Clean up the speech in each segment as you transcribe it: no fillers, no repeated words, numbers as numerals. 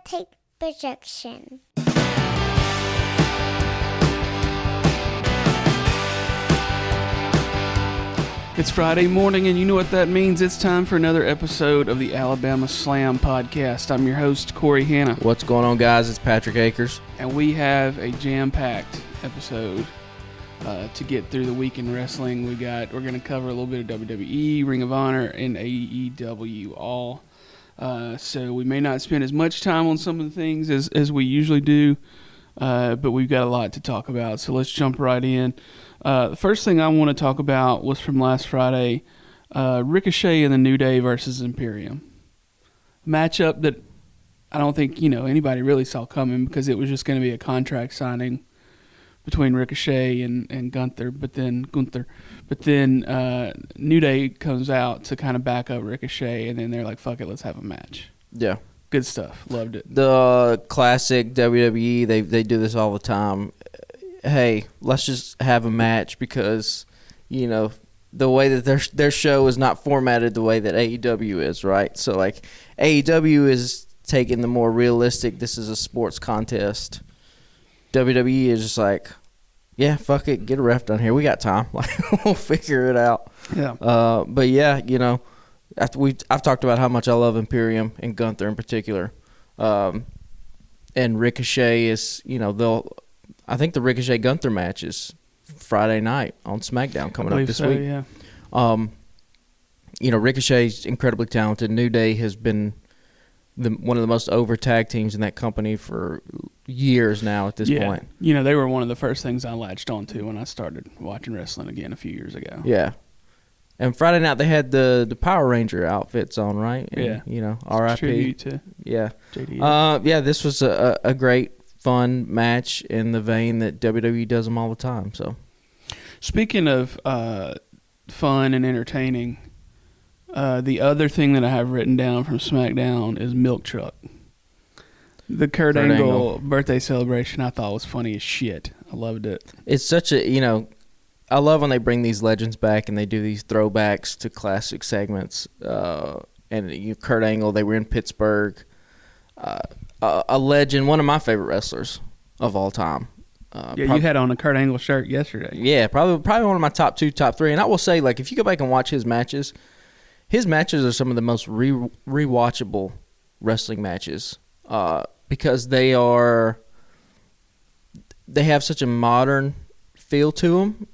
take projection. It's Friday morning, and you know what that means. It's time for another episode of the Alabama Slam podcast. I'm your host, Corey Hanna. What's going on, guys? It's Patrick Akers. And we have a jam-packed episode to get through the week in wrestling. We're going to cover a little bit of WWE, Ring of Honor, and AEW all. So we may not spend as much time on some of the things as we usually do, but we've got a lot to talk about. So let's jump right in. The first thing I want to talk about was from last Friday, Ricochet and the New Day versus Imperium. Matchup that I don't think anybody really saw coming because it was just going to be a contract signing between Ricochet and Gunther. But then New Day comes out to kind of back up Ricochet, and then they're like, "Fuck it, let's have a match." Yeah, good stuff. Loved it. The classic WWE. They do this all the time. Hey, let's just have a match because, the way that their show is not formatted the way that AEW is, right? So, like, AEW is taking the more realistic, this is a sports contest. WWE is just like, yeah, fuck it, get a ref down here. We got time. Like, we'll figure it out. Yeah. But, yeah, I've talked about how much I love Imperium and Gunther in particular. And Ricochet is, I think the Ricochet Gunther match is Friday night on SmackDown coming up this week. Yeah. Ricochet's incredibly talented. New Day has been one of the most over tag teams in that company for years now at this point. They were one of the first things I latched onto when I started watching wrestling again a few years ago. Yeah. And Friday night they had the Power Ranger outfits on, right? And, yeah. R.I.P. Tribute to JD. This was a great, fun match in the vein that WWE does them all the time. So, speaking of fun and entertaining, the other thing that I have written down from SmackDown is Milk Truck. The Kurt Angle birthday celebration I thought was funny as shit. I loved it. It's such a, I love when they bring these legends back and they do these throwbacks to classic segments. And Kurt Angle, they were in Pittsburgh. A legend, one of my favorite wrestlers of all time. You had on a Kurt Angle shirt yesterday. Yeah, probably one of my top 2, top 3. And I will say, like, if you go back and watch his matches are some of the most rewatchable wrestling matches because they have such a modern feel to them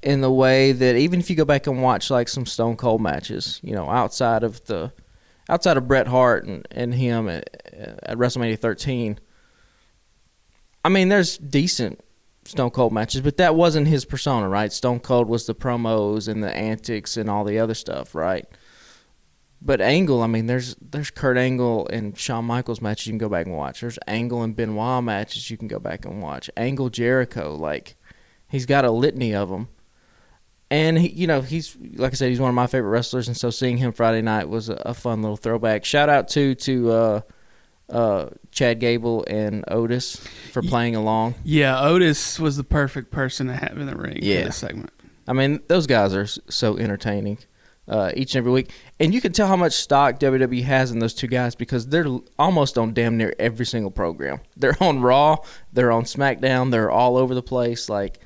in the way that even if you go back and watch like some Stone Cold matches, outside of Bret Hart and him at WrestleMania 13, I mean, there's decent Stone Cold matches, but that wasn't his persona, right? Stone Cold was the promos and the antics and all the other stuff, right? But Angle, I mean, there's Kurt Angle and Shawn Michaels matches you can go back and watch. There's Angle and Benoit matches you can go back and watch. Angle Jericho, like, he's got a litany of them. And, he's, like I said, he's one of my favorite wrestlers, and so seeing him Friday night was a fun little throwback. Shout out to Chad Gable and Otis for playing along. Yeah, Otis was the perfect person to have in the ring for this segment. I mean, those guys are so entertaining each and every week. And you can tell how much stock WWE has in those two guys because they're almost on damn near every single program. They're on Raw, they're on SmackDown, they're all over the place, like,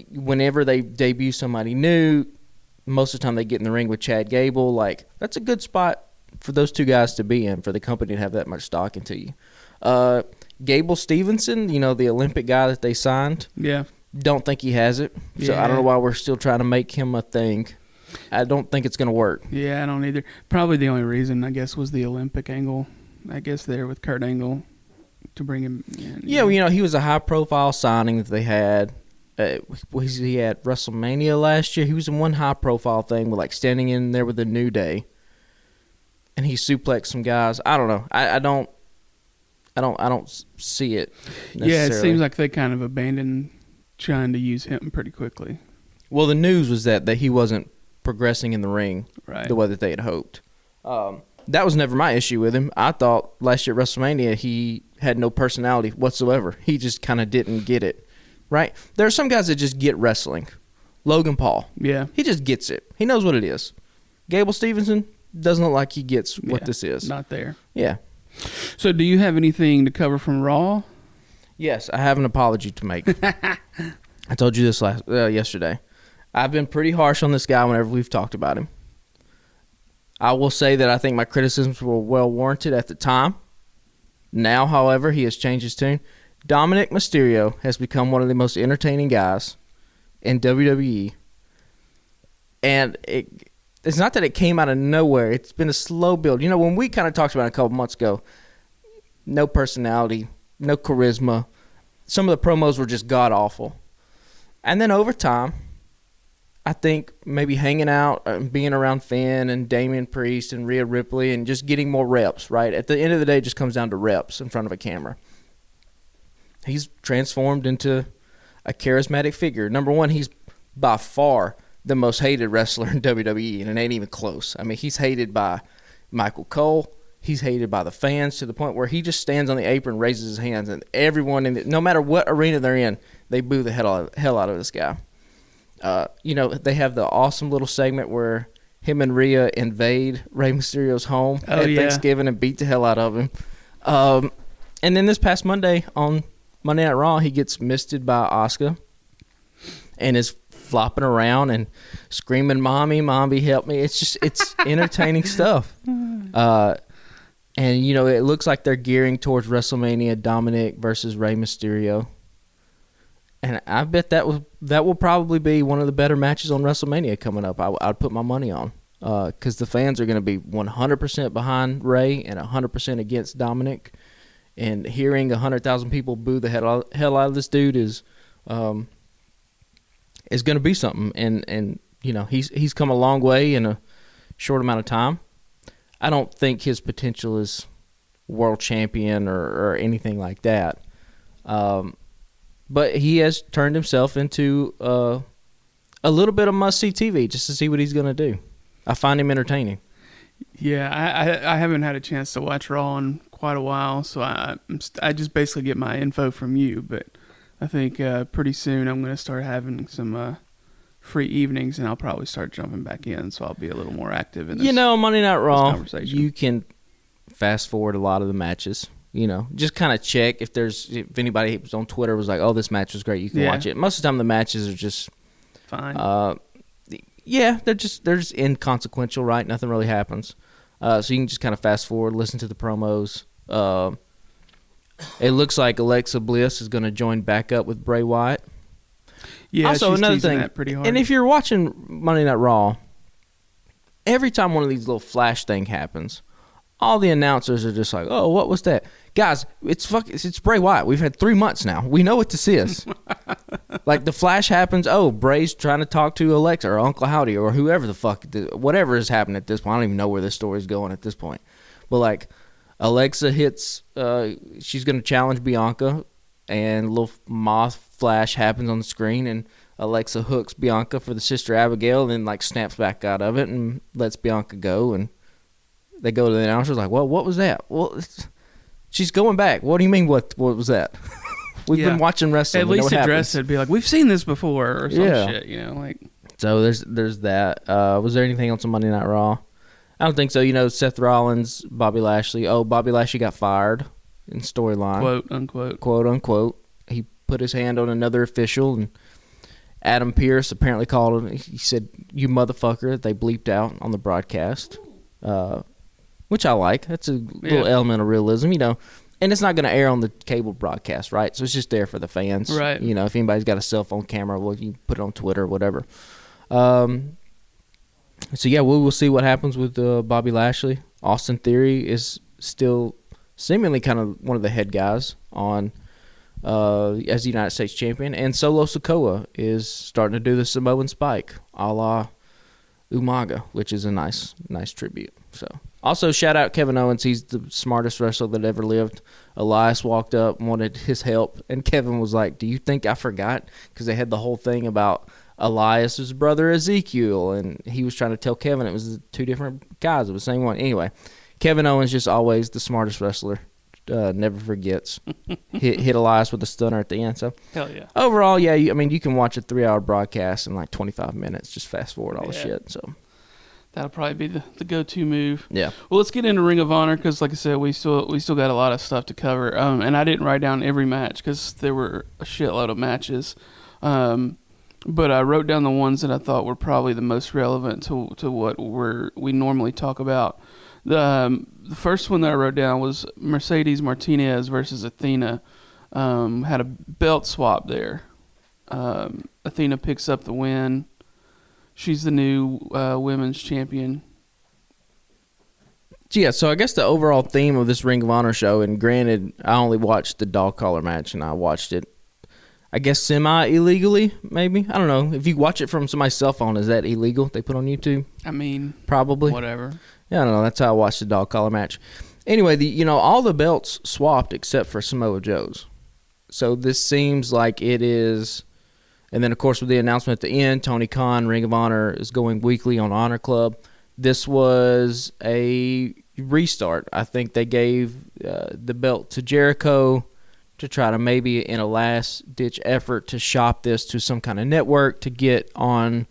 whenever they debut somebody new, most of the time they get in the ring with Chad Gable. Like, that's a good spot for those two guys to be in, for the company to have that much stock into you. Gable Stevenson, the Olympic guy that they signed. Yeah. Don't think he has it. So I don't know why we're still trying to make him a thing. I don't think it's going to work. Yeah, I don't either. Probably the only reason, I guess, was the Olympic angle, I guess, there with Kurt Angle to bring him in. Yeah, he was a high-profile signing that they had. Was he at WrestleMania last year? He was in one high-profile thing with, like, standing in there with the New Day, and he suplexed some guys. I don't know. I don't see it necessarily. Yeah, it seems like they kind of abandoned trying to use him pretty quickly. Well, the news was that he wasn't progressing in the ring the way that they had hoped. That was never my issue with him. I thought last year at WrestleMania he had no personality whatsoever. He just kind of didn't get it. Right? There are some guys that just get wrestling. Logan Paul. Yeah. He just gets it. He knows what it is. Gable Stevenson doesn't look like he gets what this is. Not there. Yeah. So do you have anything to cover from Raw? Yes, I have an apology to make. I told you this yesterday. I've been pretty harsh on this guy whenever we've talked about him. I will say that I think my criticisms were well warranted at the time. Now, however, he has changed his tune. Dominic Mysterio has become one of the most entertaining guys in WWE. And it's not that it came out of nowhere. It's been a slow build. You know, when we kind of talked about it a couple months ago, no personality, no charisma. Some of the promos were just god-awful. And then over time, I think maybe hanging out and being around Finn and Damian Priest and Rhea Ripley and just getting more reps, right? At the end of the day, it just comes down to reps in front of a camera. He's transformed into a charismatic figure. Number one, he's by far the most hated wrestler in WWE, and it ain't even close. I mean, he's hated by Michael Cole. He's hated by the fans to the point where he just stands on the apron, raises his hands, and everyone, no matter what arena they're in, they boo the hell out of this guy. You know, they have the awesome little segment where him and Rhea invade Rey Mysterio's home at Thanksgiving and beat the hell out of him. And then this past Monday on Monday Night Raw, he gets misted by Asuka and is flopping around and screaming, "Mommy, help me." It's entertaining stuff. And, you know, it looks like they're gearing towards WrestleMania, Dominic versus Rey Mysterio. And I bet that will probably be one of the better matches on WrestleMania coming up. I'd put my money on, because the fans are going to be 100% behind Rey and 100% against Dominic. And hearing 100,000 people boo the hell out of this dude is going to be something. And you know, he's come a long way in a short amount of time. I don't think his potential is world champion or anything like that. But he has turned himself into a little bit of must-see TV just to see what he's going to do. I find him entertaining. Yeah, I haven't had a chance to watch Raw in quite a while, so I just basically get my info from you. But I think pretty soon I'm going to start having some free evenings, and I'll probably start jumping back in, so I'll be a little more active in this. You know, Monday Night Raw, you can fast forward a lot of the matches. You know, just kind of check if anybody was on Twitter was like, "Oh, this match was great," you can watch it. Most of the time, the matches are just fine. Yeah, they're just inconsequential, right? Nothing really happens. So you can just kind of fast forward, listen to the promos. It looks like Alexa Bliss is going to join back up with Bray Wyatt. Yeah, also she's another teasing thing, that pretty hard. And if you're watching Monday Night Raw, every time one of these little flash thing happens, all the announcers are just like, "Oh, what was that?" Guys, it's Bray Wyatt. We've had 3 months now. We know what this is. Like, the flash happens, oh, Bray's trying to talk to Alexa or Uncle Howdy or whoever the fuck, whatever has happened at this point. I don't even know where this story's going at this point. But, like, Alexa hits, she's going to challenge Bianca, and a little moth flash happens on the screen, and Alexa hooks Bianca for the Sister Abigail, and then, like, snaps back out of it and lets Bianca go, and they go to the announcers like, "Well, what was that?" "Well, she's going back." "What do you mean, what was that?" We've been watching wrestling. At least address it. Be like, "We've seen this before," or some shit, you know, like. So there's that. Was there anything else on Monday Night Raw? I don't think so. You know, Seth Rollins, Bobby Lashley. Oh, Bobby Lashley got fired in storyline. Quote unquote. He put his hand on another official, and Adam Pearce apparently called him. He said, "You motherfucker." They bleeped out on the broadcast. Which I like. That's a little element of realism, you know. And it's not going to air on the cable broadcast, right? So it's just there for the fans. Right. You know, if anybody's got a cell phone camera, well, you can put it on Twitter or whatever. So, yeah, we will see what happens with Bobby Lashley. Austin Theory is still seemingly kind of one of the head guys on as the United States champion. And Solo Sikoa is starting to do the Samoan Spike, a la Umaga, which is a nice tribute. So, also shout out Kevin Owens. He's the smartest wrestler that ever lived. Elias walked up, wanted his help, and Kevin was like, "Do you think I forgot?" Because they had the whole thing about Elias's brother Ezekiel, and he was trying to tell Kevin it was two different guys. It was the same one. Anyway, Kevin Owens just always the smartest wrestler. Never forgets. hit Elias with a stunner at the end. So hell yeah. Overall, yeah. I mean, you can watch a 3-hour broadcast in like 25 minutes. Just fast forward all the shit. So That'll probably be the go-to move. Yeah. Well, let's get into Ring of Honor because, like I said, we still got a lot of stuff to cover. And I didn't write down every match because there were a shitload of matches. But I wrote down the ones that I thought were probably the most relevant to what we normally talk about. The first one that I wrote down was Mercedes Martinez versus Athena. Had a belt swap there. Athena picks up the win. She's the new women's champion. Yeah, so I guess the overall theme of this Ring of Honor show, and granted, I only watched the dog collar match, and I watched it, I guess, semi-illegally, maybe. I don't know. If you watch it from somebody's cell phone, is that illegal? They put on YouTube? I mean, probably. Whatever. Yeah, I don't know. That's how I watched the dog collar match. Anyway, all the belts swapped except for Samoa Joe's. So this seems like it is... And then, of course, with the announcement at the end, Tony Khan, Ring of Honor, is going weekly on Honor Club. This was a restart. I think they gave the belt to Jericho to try to maybe, in a last-ditch effort, to shop this to some kind of network to get on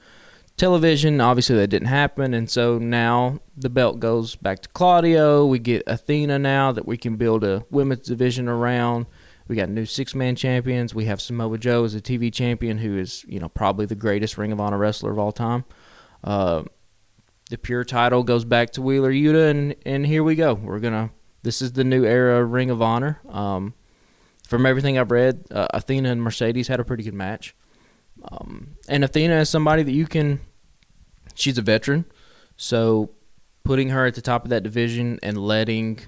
television. Obviously, that didn't happen, and so now the belt goes back to Claudio. We get Athena now that we can build a women's division around. We got new six-man champions. We have Samoa Joe as a TV champion who is, probably the greatest Ring of Honor wrestler of all time. The pure title goes back to Wheeler Yuta, and here we go. This is the new era of Ring of Honor. From everything I've read, Athena and Mercedes had a pretty good match. And Athena is somebody that she's a veteran, so putting her at the top of that division and letting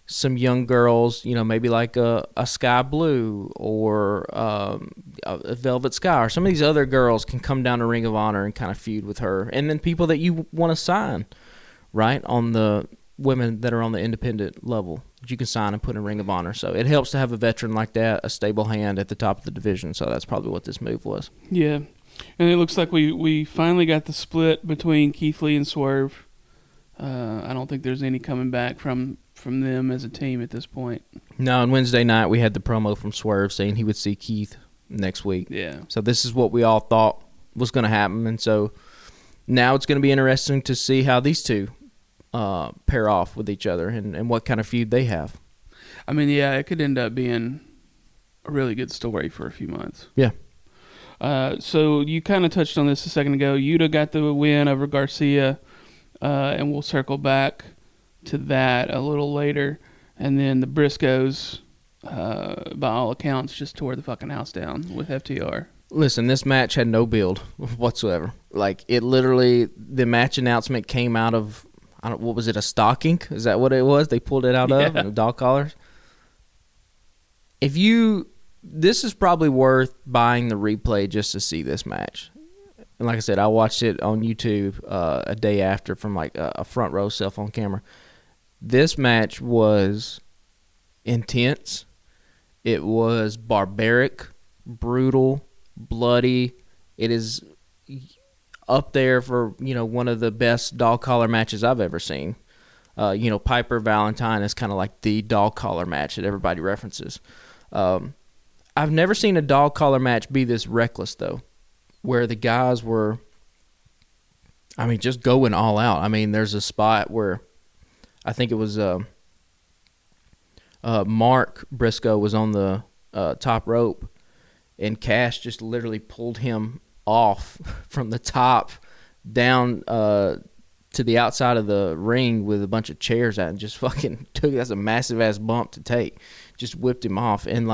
some young girls, maybe like a Sky Blue or a Velvet Sky or some of these other girls can come down to Ring of Honor and kind of feud with her. And then people that you want to sign, right, on the women that are on the independent level that you can sign and put in Ring of Honor. So it helps to have a veteran like that, a stable hand at the top of the division. So that's probably what this move was. Yeah. And it looks like we finally got the split between Keith Lee and Swerve. I don't think there's any coming back from them as a team at this point. No, on Wednesday night we had the promo from Swerve saying he would see Keith next week. Yeah. So this is what we all thought was going to happen, and so now it's going to be interesting to see how these two pair off with each other and what kind of feud they have. I mean, yeah, it could end up being a really good story for a few months. Yeah. So you kind of touched on this a second ago. Yuta got the win over Garcia, and we'll circle back to that a little later. And then the Briscoes, by all accounts, just tore the fucking house down with FTR. Listen, this match had no build whatsoever. Like, it literally, the match announcement came out of, what was it, a stocking? Is that what it was? They pulled it out of, the dog collars? This is probably worth buying the replay just to see this match. And like I said, I watched it on YouTube a day after from like a front row cell phone camera. This match was intense. It was barbaric, brutal, bloody. It is up there for, one of the best dog collar matches I've ever seen. Piper Valentine is kind of like the dog collar match that everybody references. I've never seen a dog collar match be this reckless, though, where the guys were, just going all out. There's a spot where I think it was Mark Briscoe was on the top rope, and Cash just literally pulled him off from the top down to the outside of the ring with a bunch of chairs out and just fucking that's a massive-ass bump to take. Just whipped him off. And,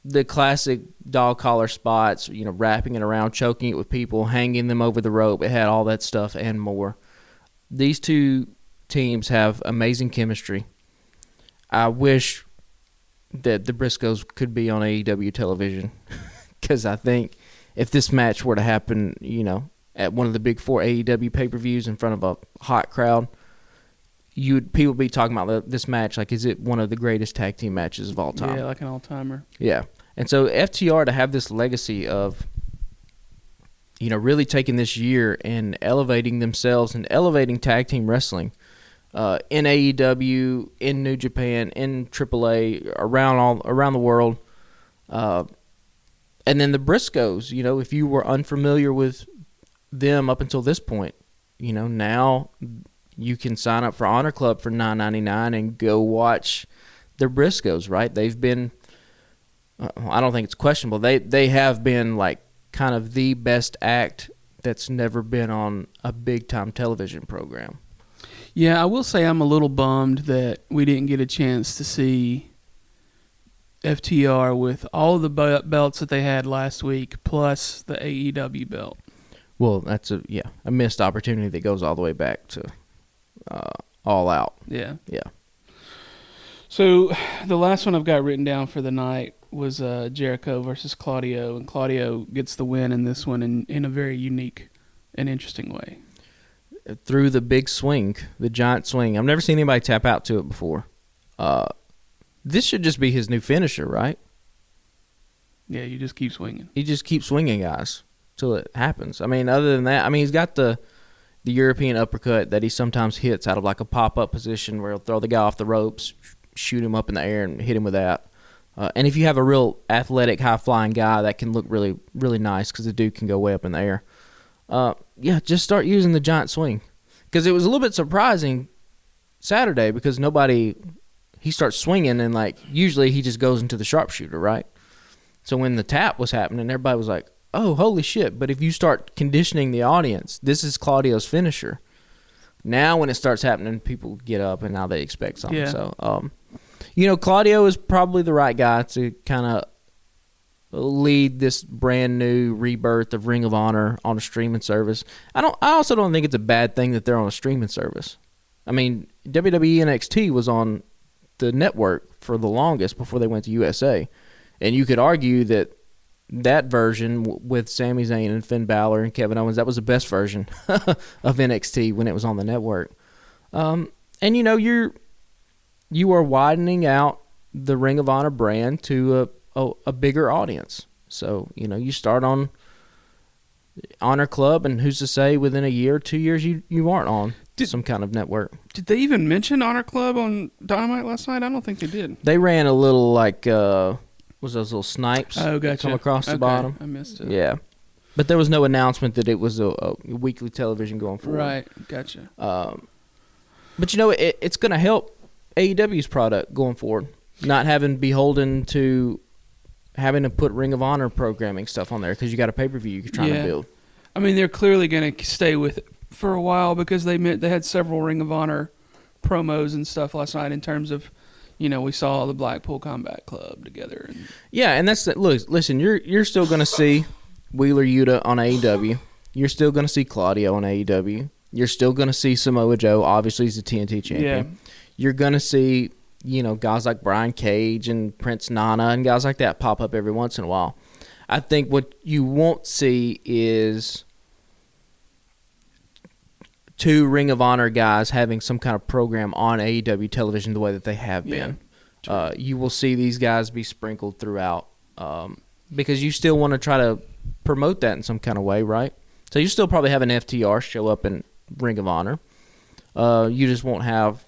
the classic dog collar spots, wrapping it around, choking it with people, hanging them over the rope. It had all that stuff and more. These two teams have amazing chemistry. I wish that the Briscoes could be on AEW television because I think if this match were to happen, at one of the big 4 AEW pay-per-views in front of a hot crowd, people be talking about this match like, is it one of the greatest tag team matches of all time? Yeah, like an all-timer. Yeah. And so FTR to have this legacy of, really taking this year and elevating themselves and elevating tag team wrestling in AEW, in New Japan, in AAA, around the world. And then the Briscoes, if you were unfamiliar with them up until this point. Now you can sign up for Honor Club for $9.99 and go watch the Briscoes, right? They've been, I don't think it's questionable. They have been like kind of the best act that's never been on a big-time television program. Yeah, I will say I'm a little bummed that we didn't get a chance to see FTR with all the belts that they had last week, plus the AEW belt. Well, that's a missed opportunity that goes all the way back to All Out. Yeah. Yeah. So the last one I've got written down for the night was Jericho versus Claudio, and Claudio gets the win in this one in a very unique and interesting way. Through the big swing, the giant swing. I've never seen anybody tap out to it before. This should just be his new finisher, right? Yeah, you just keep swinging. He just keeps swinging, guys, till it happens. I mean, other than that, he's got the European uppercut that he sometimes hits out of like a pop-up position where he'll throw the guy off the ropes, shoot him up in the air, and hit him with that. And if you have a real athletic, high-flying guy, that can look really, really nice because the dude can go way up in the air. Just start using the giant swing. Because it was a little bit surprising Saturday because he starts swinging and like usually he just goes into the sharpshooter, right? So when the tap was happening, everybody was like, oh, holy shit. But if you start conditioning the audience, this is Claudio's finisher. Now when it starts happening, people get up and now they expect something. Yeah. So, Claudio is probably the right guy to kind of lead this brand new rebirth of Ring of Honor on a streaming service. I also don't think it's a bad thing that they're on a streaming service. I mean, WWE NXT was on the network for the longest before they went to USA. And you could argue that version with Sami Zayn and Finn Balor and Kevin Owens, that was the best version of NXT when it was on the network. You are widening out the Ring of Honor brand to a bigger audience. So, you start on Honor Club, and who's to say within a year, 2 years, you aren't on some kind of network. Did they even mention Honor Club on Dynamite last night? I don't think they did. They ran a little like, was those little snipes gotcha. come across the bottom? I missed it. Yeah. But there was no announcement that it was a weekly television going forward. Right, gotcha. But it's going to help AEW's product going forward, not having beholden to having to put Ring of Honor programming stuff on there because you got a pay-per-view you're trying to build. I mean, they're clearly going to stay with it for a while because they had several Ring of Honor promos and stuff last night in terms of, we saw the Blackpool Combat Club together. And that's the, look. Listen, you're still going to see Wheeler Yuta on AEW. You're still going to see Claudio on AEW. You're still going to see Samoa Joe. Obviously, he's the TNT champion. Yeah. You're going to see, guys like Brian Cage and Prince Nana and guys like that pop up every once in a while. I think what you won't see is two Ring of Honor guys having some kind of program on AEW television the way that they have been. You will see these guys be sprinkled throughout because you still want to try to promote that in some kind of way, right? So you still probably have an FTR show up in Ring of Honor. You just won't have,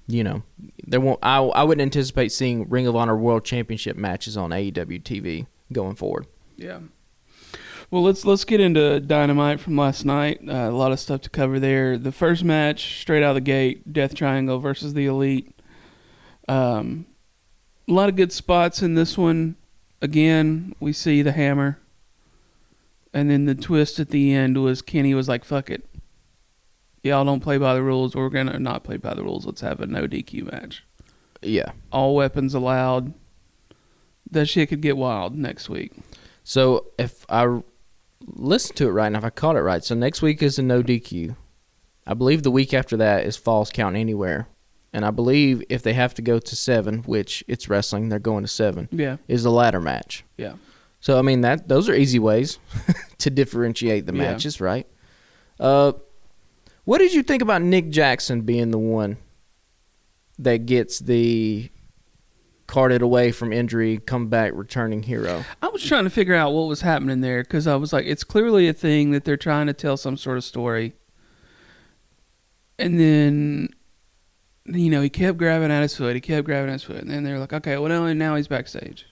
there won't. I wouldn't anticipate seeing Ring of Honor World Championship matches on AEW TV going forward. Yeah. Well, let's get into Dynamite from last night. A lot of stuff to cover there. The first match, straight out of the gate, Death Triangle versus the Elite. A lot of good spots in this one. Again, we see the hammer. And then the twist at the end was Kenny was like, fuck it. Y'all don't play by the rules. We're going to not play by the rules. Let's have a no DQ match. Yeah. All weapons allowed. That shit could get wild next week. So if I listen to it right, and if I caught it right, so next week is a no DQ. I believe the week after that is Falls Count Anywhere. And I believe if they have to go to 7, which it's wrestling, they're going to 7, is the ladder match. Yeah. So, I mean, those are easy ways to differentiate the matches, right? What did you think about Nick Jackson being the one that gets the carted away from injury, come back, returning hero? I was trying to figure out what was happening there because I was like, it's clearly a thing that they're trying to tell some sort of story. And then, he kept grabbing at his foot. And then they're like, okay, well, now he's backstage.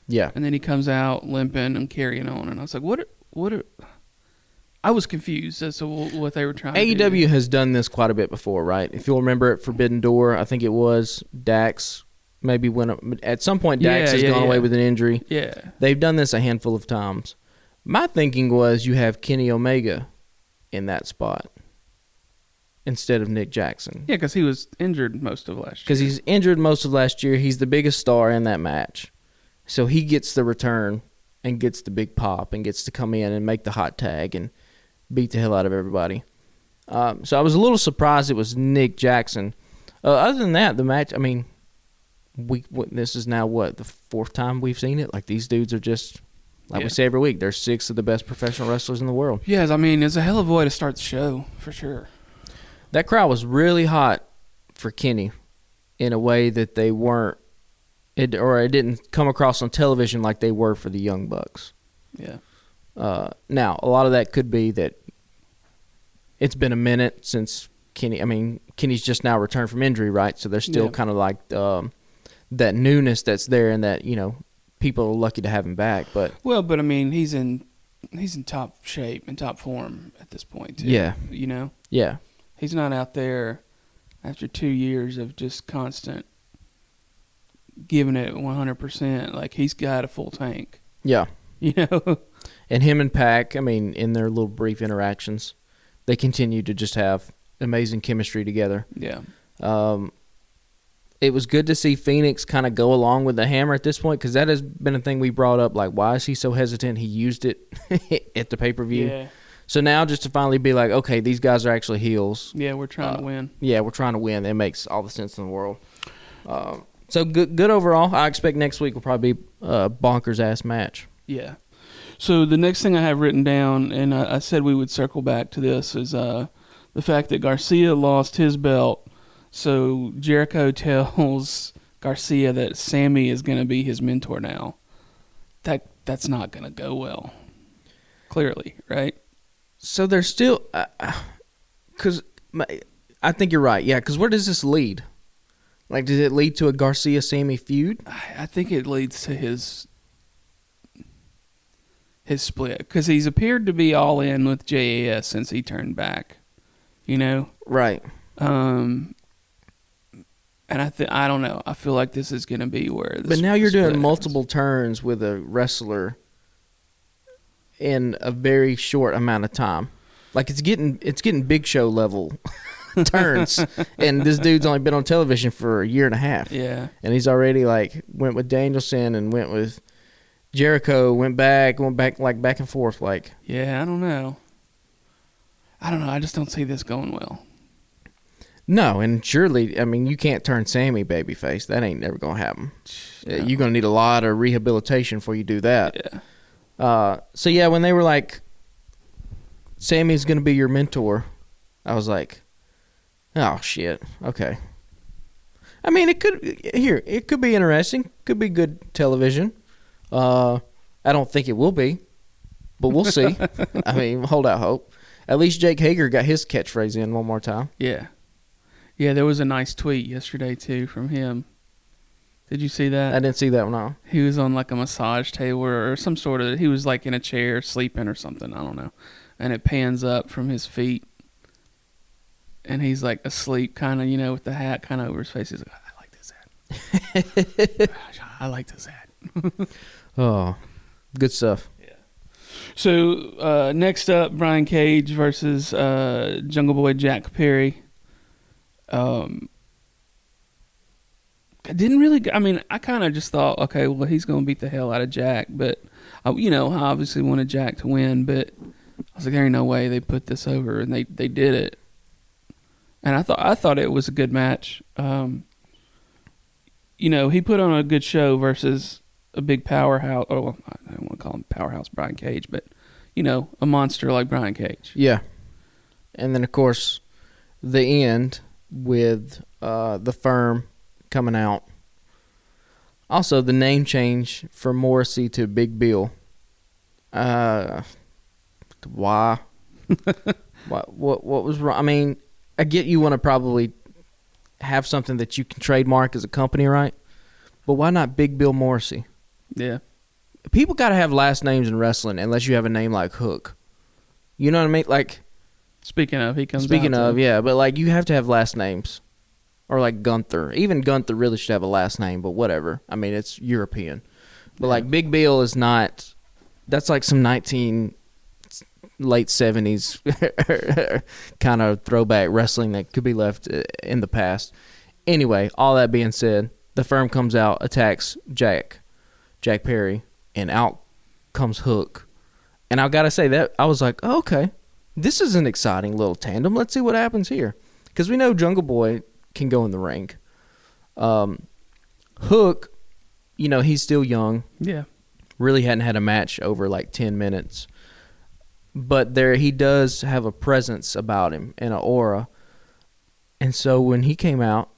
Yeah. And then he comes out limping and carrying on. And I was like, I was confused as to what they were trying to do. AEW has done this quite a bit before, right? If you'll remember at Forbidden Door, I think it was Dax. Maybe at some point Dax has gone away with an injury. Yeah. They've done this a handful of times. My thinking was you have Kenny Omega in that spot instead of Nick Jackson. Yeah, because he was injured most of last year. Because he's injured most of last year. He's the biggest star in that match. So he gets the return and gets the big pop and gets to come in and make the hot tag and beat the hell out of everybody. So I was a little surprised it was Nick Jackson. Other than that, the match, I mean, this is now, the fourth time we've seen it? Like, these dudes are just, we say every week, they're 6 of the best professional wrestlers in the world. Yes, I mean, it's a hell of a way to start the show, for sure. That crowd was really hot for Kenny in a way that they weren't, it didn't come across on television like they were for the Young Bucks. Yeah. Now, a lot of that could be that it's been a minute since Kenny's just now returned from injury, right? So there's still kind of like that newness that's there, and that, people are lucky to have him back. But I mean, he's in top shape and top form at this point, too. Yeah. Yeah. He's not out there after 2 years of just constant giving it 100%. Like, he's got a full tank. Yeah. And him and Pac, I mean, in their little brief interactions, they continue to just have amazing chemistry together. Yeah. It was good to see Phoenix kind of go along with the hammer at this point, because that has been a thing we brought up. Like, why is he so hesitant? He used it at the pay-per-view. Yeah. So now just to finally be like, okay, these guys are actually heels. Yeah, we're trying to win. Yeah, we're trying to win. It makes all the sense in the world. So good overall. I expect next week will probably be a bonkers-ass match. Yeah. So the next thing I have written down, and I said we would circle back to this, is the fact that Garcia lost his belt. So Jericho tells Garcia that Sammy is going to be his mentor now. That's not going to go well. Clearly, right? So there's still, because I think you're right. Yeah, because where does this lead? Like, does it lead to a Garcia-Sammy feud? I think it leads to his split, because he's appeared to be all in with JAS since he turned back. Right. And I don't know. I feel like this is going to be where. But now you're doing multiple turns with a wrestler in a very short amount of time. Like, it's getting Big Show level turns, and this dude's only been on television for a year and a half. Yeah, and he's already went with Danielson and went with Jericho, went back like back and forth. Like, yeah, I don't know. I just don't see this going well. No, and surely, I mean, you can't turn Sammy babyface. That ain't never gonna happen. No. You're gonna need a lot of rehabilitation before you do that. Yeah. So yeah, when they were like, Sammy's gonna be your mentor, I was like, oh shit, okay. I mean, it could be interesting, could be good television. I don't think it will be, but we'll see. I mean, hold out hope. At least Jake Hager got his catchphrase in one more time. Yeah. Yeah, there was a nice tweet yesterday too from him. Did you see that? I didn't see that one. No. He was on like a massage table or some sort of. He was like in a chair sleeping or something. I don't know. And it pans up from his feet, and he's like asleep, kind of, with the hat kind of over his face. He's like, I like this hat. I like this hat. Oh, good stuff. Yeah. So next up, Brian Cage versus Jungle Boy Jack Perry. I kind of just thought, okay, well, he's going to beat the hell out of Jack, but I obviously wanted Jack to win, but I was like, there ain't no way they put this over, and they did it. And I thought it was a good match. He put on a good show versus a big powerhouse. Oh, I don't want to call him powerhouse Brian Cage, but a monster like Brian Cage. Yeah. And then of course, the end with the Firm coming out. Also, the name change from Morrissey to Big Bill. Why? What was wrong? I mean, I get you want to probably have something that you can trademark as a company, right? But why not Big Bill Morrissey? Yeah. People got to have last names in wrestling unless you have a name like Hook. You know what I mean? Like, Speaking of, he comes. speaking out of, to, yeah, but like you have to have last names, or like Gunther. Even Gunther really should have a last name, but whatever. I mean, it's European. But like Big Bill is not. That's like some late 70s kind of throwback wrestling that could be left in the past. Anyway, all that being said, the Firm comes out, attacks Jack Perry, and out comes Hook. And I gotta say that I was like, oh, okay, this is an exciting little tandem. Let's see what happens here, because we know Jungle Boy can go in the ring. Hook, he's still young. Yeah. Really hadn't had a match over like 10 minutes. But he does have a presence about him and an aura. And so when he came out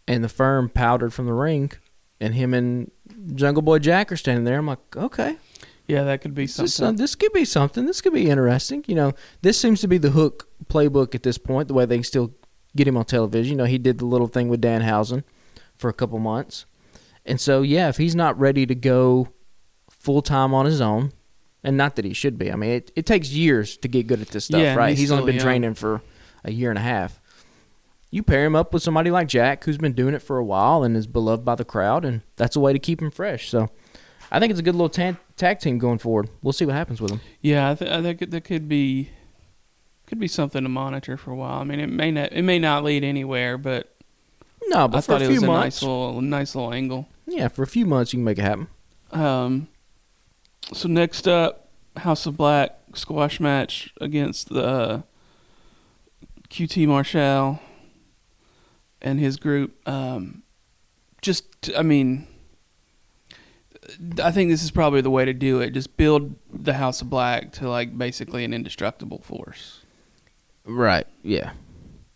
and the Firm powdered from the ring and him and Jungle Boy Jack are standing there, I'm like, okay. Yeah, that could be something. This could be something. This could be interesting. This seems to be the Hook playbook at this point, the way they can still get him on television. He did the little thing with Danhausen for a couple months. And so, yeah, if he's not ready to go full-time on his own, and not that he should be. I mean, it takes years to get good at this stuff, Yeah, right? He's only been young. training for a year and a half. You pair him up with somebody like Jack, who's been doing it for a while and is beloved by the crowd, and that's a way to keep him fresh. So I think it's a good little tag team going forward. We'll see what happens with them. Yeah, I think that could be something to monitor for a while. I mean, it may not lead anywhere, but No, but I for thought a it few was months. a nice little angle. Yeah, for a few months you can make it happen. So next up, House of Black squash match against the QT Marshall and his group. I think this is probably the way to do it. Just build the House of Black to like basically an indestructible force. Right, yeah.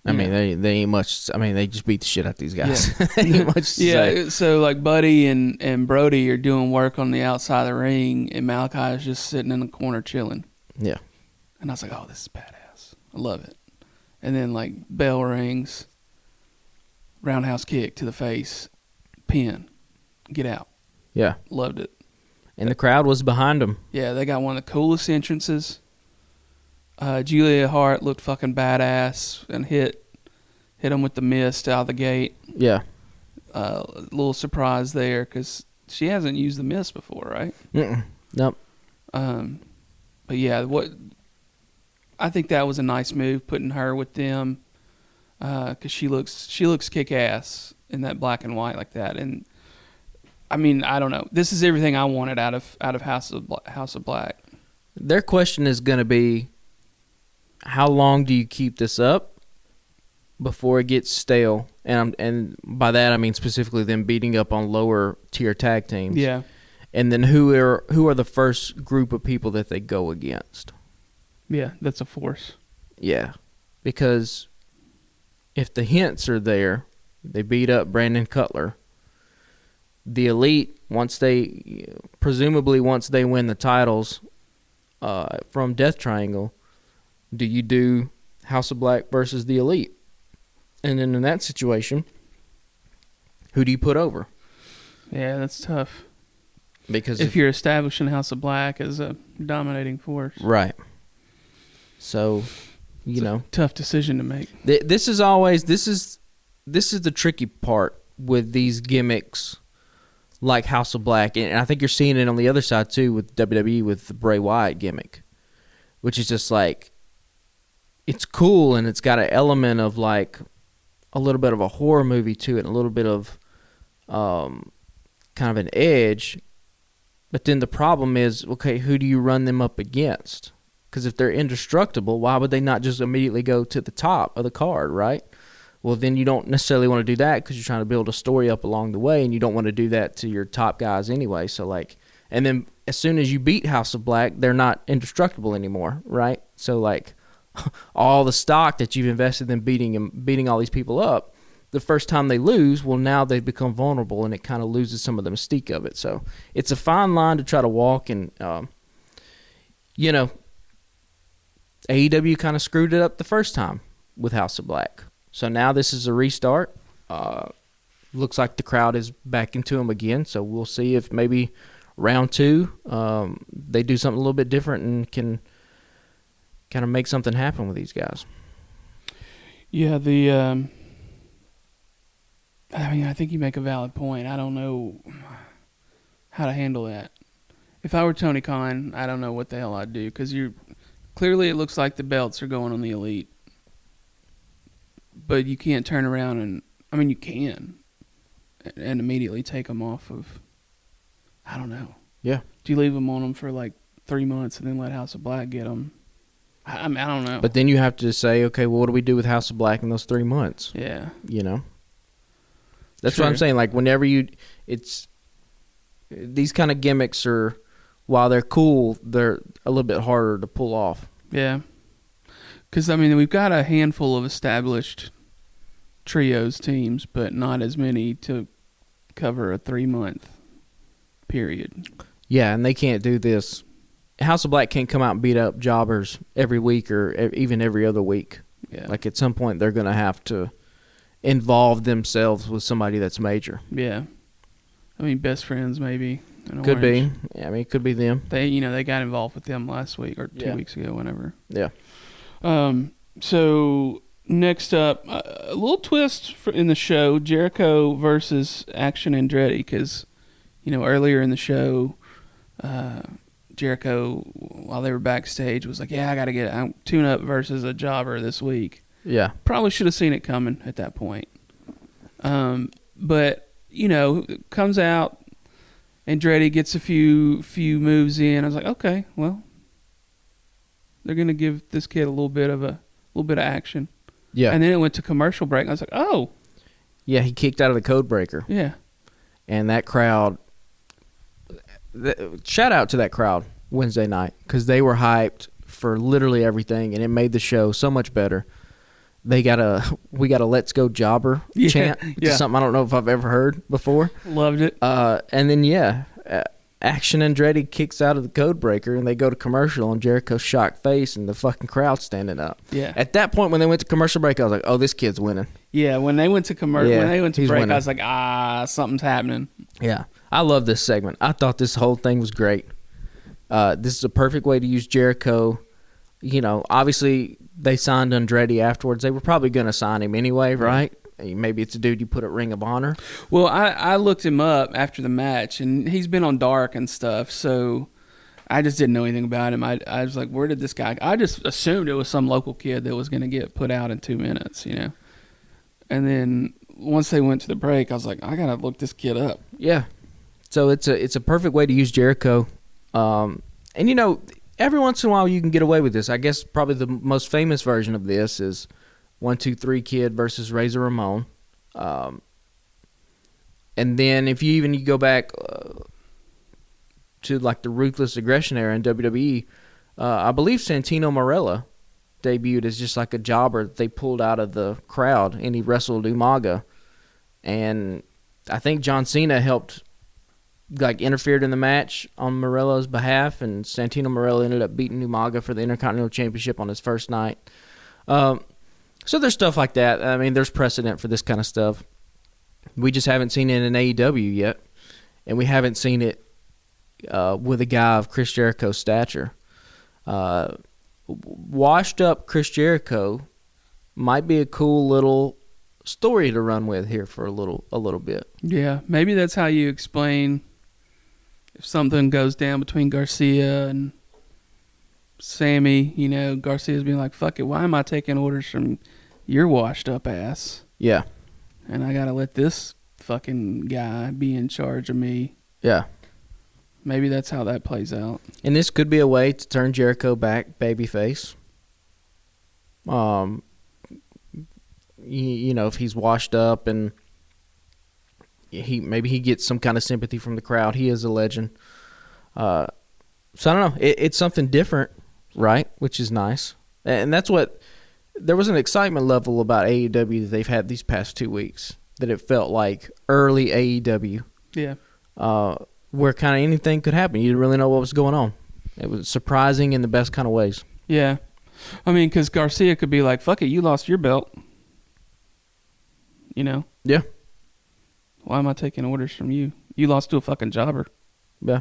I mean, they ain't much. I mean, they just beat the shit out of these guys. Yeah. Ain't much to say. So like Buddy and Brody are doing work on the outside of the ring, and Malachi is just sitting in the corner chilling. Yeah. And I was like, oh, this is badass. I love it. And then like bell rings, roundhouse kick to the face, pin, get out. Yeah. Loved it. And the crowd was behind them. Yeah, they got one of the coolest entrances. Julia Hart looked fucking badass and hit him with the mist out of the gate. Yeah. A little surprise there because she hasn't used the mist before, right? Nope. But yeah, I think that was a nice move, putting her with them, because she looks kick ass in that black and white like that. And I mean, I don't know. This is everything I wanted out of House of Black. Their question is going to be, how long do you keep this up before it gets stale? And by that I mean specifically them beating up on lower tier tag teams. Yeah. And then who are the first group of people that they go against? Yeah, that's a force. Yeah. Because if the hints are there, they beat up Brandon Cutler. The Elite, presumably once they win the titles from Death Triangle, do you do House of Black versus the Elite? And then in that situation, who do you put over? Yeah, that's tough. Because if you're establishing House of Black as a dominating force. Right. So, tough decision to make. This is the tricky part with these gimmicks like House of Black, and I think you're seeing it on the other side too with WWE with the Bray Wyatt gimmick, which is just like, it's cool and it's got an element of like a little bit of a horror movie to it, and a little bit of kind of an edge. But then the problem is, okay, who do you run them up against? Because if they're indestructible, why would they not just immediately go to the top of the card, right? Well, then you don't necessarily want to do that because you're trying to build a story up along the way, and you don't want to do that to your top guys anyway. So like, and then as soon as you beat House of Black, they're not indestructible anymore, right? So like, all the stock that you've invested in beating all these people up, the first time they lose, well, now they've become vulnerable, and it kind of loses some of the mystique of it. So it's a fine line to try to walk, and AEW kind of screwed it up the first time with House of Black. So now this is a restart. Looks like the crowd is back into them again, so we'll see if maybe round 2 they do something a little bit different and can kind of make something happen with these guys. Yeah, I think you make a valid point. I don't know how to handle that. If I were Tony Khan, I don't know what the hell I'd do, because clearly it looks like the belts are going on the Elite, but you can't turn around and you can and immediately take them off of. I don't know. Yeah. Do you leave them on them for like 3 months and then let House of Black get them? I don't know. But then you have to say, okay, well, what do we do with House of Black in those 3 months? Yeah. That's True. what I'm saying. Like, whenever it's these kind of gimmicks are, while they're cool, they're a little bit harder to pull off. Yeah. Because, we've got a handful of established trios teams, but not as many to cover a 3-month period. Yeah, and they can't do this. House of Black can't come out and beat up jobbers every week or even every other week. Yeah. Like, at some point, they're going to have to involve themselves with somebody that's major. Yeah. Best friends maybe. Could be. Yeah, it could be them. They got involved with them last week or 2 weeks ago, whenever. Yeah. So next up, a little twist in the show: Jericho versus Action Andretti. Because earlier in the show, Jericho, while they were backstage, was like, "Yeah, I got to get a tune-up versus a jobber this week." Yeah. Probably should have seen it coming at that point. But comes out. Andretti gets a few moves in. I was like, okay, well, they're gonna give this kid a little bit of action. Yeah. And then it went to commercial break. I was like, oh, yeah, he kicked out of the code breaker. yeah, And that crowd, shout out to that crowd Wednesday night, because they were hyped for literally everything, and it made the show so much better. We got a "Let's Go Jobber" chant, which is something I don't know if I've ever heard before. Loved it. And then Action Andretti kicks out of the code breaker, and they go to commercial, and Jericho's shocked face, and the fucking crowd standing up. Yeah. At that point, when they went to commercial break, I was like, "Oh, this kid's winning." Yeah, when they went to break, winning. I was like, something's happening. Yeah, I love this segment. I thought this whole thing was great. This is a perfect way to use Jericho. Obviously they signed Andretti afterwards. They were probably going to sign him anyway, right? Maybe it's a dude you put at Ring of Honor. Well, I looked him up after the match, and he's been on Dark and stuff, so I just didn't know anything about him. I was like, where did this guy... I just assumed it was some local kid that was going to get put out in 2 minutes, And then once they went to the break, I was like, I got to look this kid up. Yeah. So it's a perfect way to use Jericho. And, every once in a while you can get away with this. I guess probably the most famous version of this is 1, 2, 3 Kid versus Razor Ramon. And then if you go back to like the Ruthless Aggression era in WWE, I believe Santino Marella debuted as just like a jobber that they pulled out of the crowd, and he wrestled Umaga. And I think John Cena interfered in the match on Morella's behalf, and Santino Marella ended up beating Umaga for the Intercontinental Championship on his first night. So there's stuff like that. There's precedent for this kind of stuff. We just haven't seen it in AEW yet, and we haven't seen it with a guy of Chris Jericho's stature. Washed up Chris Jericho might be a cool little story to run with here for a little bit. Yeah, maybe that's how you explain if something goes down between Garcia and Sammy. Garcia's being like, fuck it, why am I taking orders from your washed up ass? Yeah. And I gotta let this fucking guy be in charge of me. Yeah. Maybe that's how that plays out. And this could be a way to turn Jericho back babyface. If he's washed up and he gets some kind of sympathy from the crowd. He is a legend. So I don't know. It's something different, right? Which is nice. And that's what there was an excitement level about AEW that they've had these past 2 weeks, that it felt like early AEW. Yeah. Where kind of anything could happen. You didn't really know what was going on. It was surprising in the best kind of ways. Yeah. Because Garcia could be like, fuck it, you lost your belt. Yeah. Why am I taking orders from you? You lost to a fucking jobber. Yeah.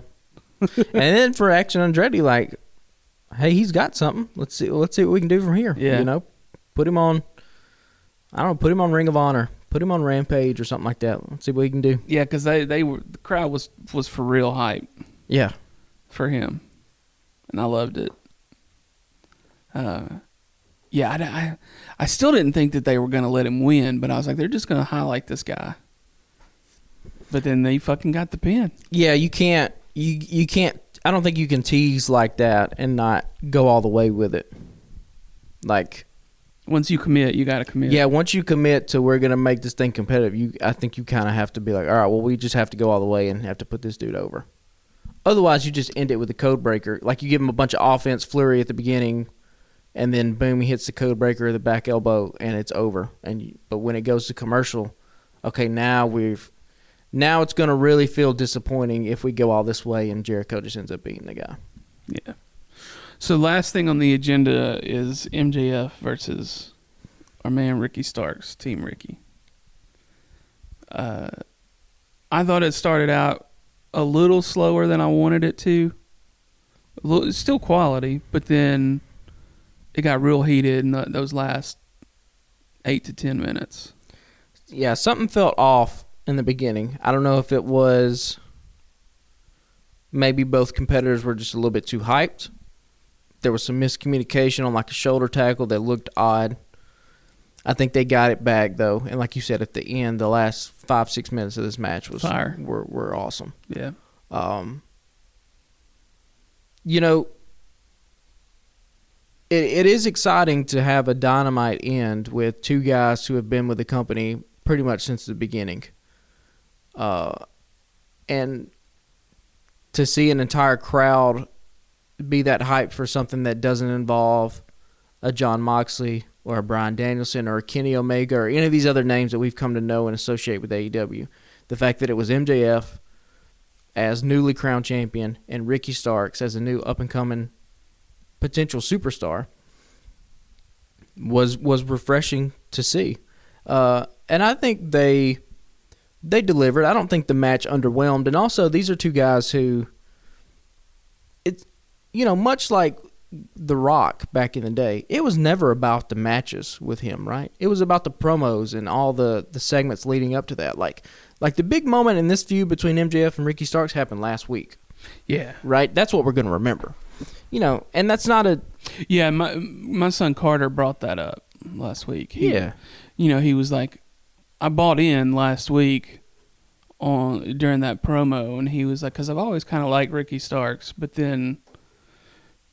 And then for Action Andretti, hey, he's got something. Let's see what we can do from here. Yeah. You know, put him on. I don't know. Put him on Ring of Honor. Put him on Rampage or something like that. Let's see what he can do. Yeah, because they were the crowd was for real hype Yeah. for him, and I loved it. Yeah, I still didn't think that they were going to let him win, but I was like, they're just going to highlight this guy. But then they fucking got the pin. Yeah, you can't. You can't. I don't think you can tease like that and not go all the way with it. Like, Once you commit, you got to commit. yeah, once you commit to we're gonna make this thing competitive, I think you kind of have to be like, all right, well, we just have to go all the way and have to put this dude over. Otherwise, you just end it with a code breaker. Like you give him a bunch of offense flurry at the beginning, and then boom, he hits the code breaker, the back elbow, and it's over. But when it goes to commercial, okay, now it's going to really feel disappointing if we go all this way and Jericho just ends up beating the guy. Yeah. So last thing on the agenda is MJF versus our man Ricky Starks, Team Ricky. I thought it started out a little slower than I wanted it to. It's still quality, but then it got real heated in those last 8 to 10 minutes. Yeah, something felt off in the beginning. I don't know if it was maybe both competitors were just a little bit too hyped. There was some miscommunication on like a shoulder tackle that looked odd. I think they got it back though, and like you said at the end, the last 5-6 minutes of this match was Fire. were awesome. Yeah. You know, it is exciting to have a Dynamite end with two guys who have been with the company pretty much since the beginning. And to see an entire crowd be that hyped for something that doesn't involve a Jon Moxley or a Bryan Danielson or a Kenny Omega or any of these other names that we've come to know and associate with AEW. The fact that it was MJF as newly crowned champion and Ricky Starks as a new up-and-coming potential superstar was refreshing to see. And I think they delivered. I don't think the match underwhelmed. And also, these are two guys who, it's, much like The Rock back in the day, it was never about the matches with him, right? It was about the promos and all the segments leading up to that. Like the big moment in this feud between MJF and Ricky Starks happened last week. Yeah. Right? That's what we're going to remember. And that's not a... Yeah, my son Carter brought that up last week. He was like, I bought in last week during that promo, and he was like, because I've always kind of liked Ricky Starks, but then,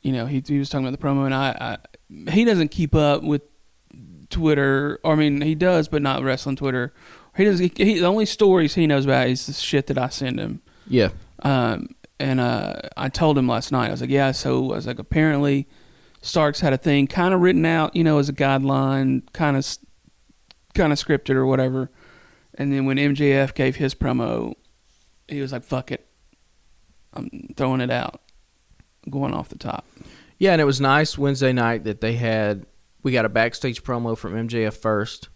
he was talking about the promo, and he doesn't keep up with Twitter. Or, I mean, he does, but not wrestling Twitter. The only stories he knows about is the shit that I send him. Yeah. And I told him last night, I was like, yeah, so I was like, apparently Starks had a thing kind of written out, as a guideline, kind of scripted or whatever. And then when MJF gave his promo, he was like, fuck it. I'm throwing it out. Going off the top. Yeah, and it was nice Wednesday night that we got a backstage promo from MJF first.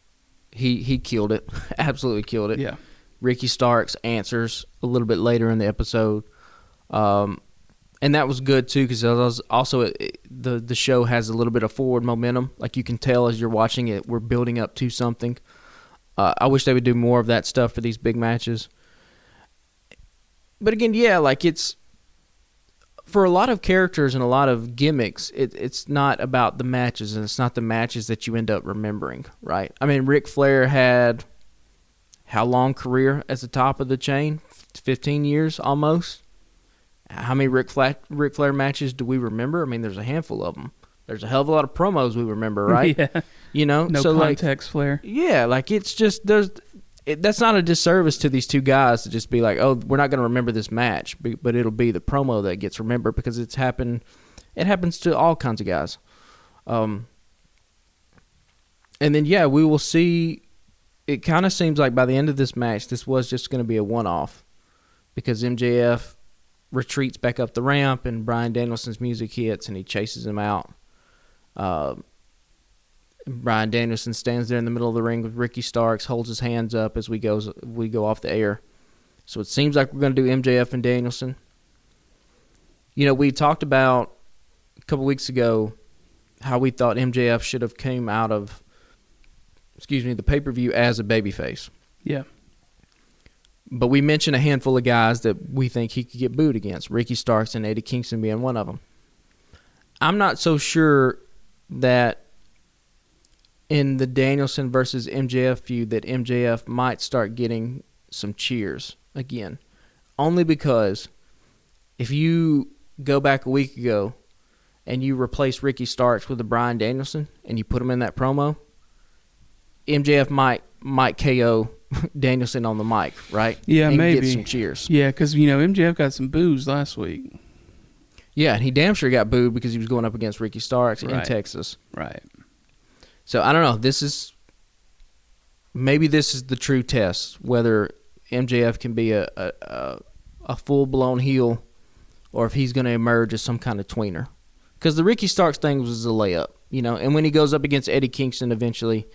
He killed it. Absolutely killed it. Yeah. Ricky Starks answers a little bit later in the episode. And that was good too, because also the show has a little bit of forward momentum. Like you can tell as you're watching it, we're building up to something. I wish they would do more of that stuff for these big matches. But again, yeah, like it's for a lot of characters and a lot of gimmicks, it's not about the matches, and it's not the matches that you end up remembering, right? I mean, Ric Flair had how long career as the top of the chain? 15 years almost. How many Ric Flair matches do we remember? I mean, there's a handful of them. There's a hell of a lot of promos we remember, right? Yeah. No so context, Flair. Yeah, like it's just that's not a disservice to these two guys to just be like, oh, we're not going to remember this match, but it'll be the promo that gets remembered because it happens to all kinds of guys. And then, yeah, we will see. It kind of seems like by the end of this match, this was just going to be a one-off because MJF retreats back up the ramp and Bryan Danielson's music hits and he chases him out. Bryan Danielson stands there in the middle of the ring with Ricky Starks, holds his hands up as we go off the air. So it seems like we're going to do MJF and Danielson. We talked about couple weeks ago how we thought MJF should have came out of, the pay-per-view as a babyface. Yeah. But we mentioned a handful of guys that we think he could get booed against, Ricky Starks and Eddie Kingston being one of them. I'm not so sure that in the Danielson versus MJF feud that MJF might start getting some cheers again. Only because if you go back a week ago and you replace Ricky Starks with a Bryan Danielson and you put him in that promo, MJF might KO Danielson on the mic, right? Yeah, and maybe. Get some cheers. Yeah, because, MJF got some boos last week. Yeah, and he damn sure got booed because he was going up against Ricky Starks in Texas. Right. So, I don't know. Maybe this is the true test, whether MJF can be a full-blown heel or if he's going to emerge as some kind of tweener. Because the Ricky Starks thing was a layup, and when he goes up against Eddie Kingston eventually,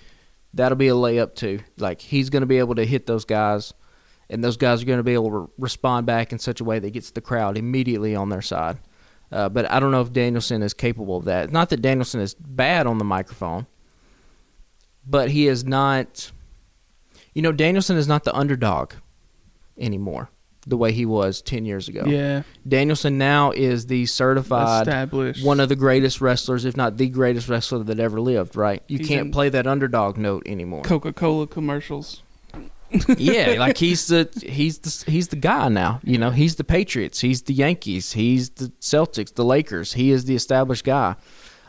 that'll be a layup too. Like, he's going to be able to hit those guys, and those guys are going to be able to respond back in such a way that gets the crowd immediately on their side. But I don't know if Danielson is capable of that. Not that Danielson is bad on the microphone, but he is not... Danielson is not the underdog anymore the way he was 10 years ago. Yeah. Danielson now is the certified, established, one of the greatest wrestlers, if not the greatest wrestler that ever lived, right? You can't play that underdog note anymore. Coca-Cola commercials. Yeah, like he's the guy now. He's the Patriots, he's the Yankees, he's the Celtics, the Lakers. He is the established guy.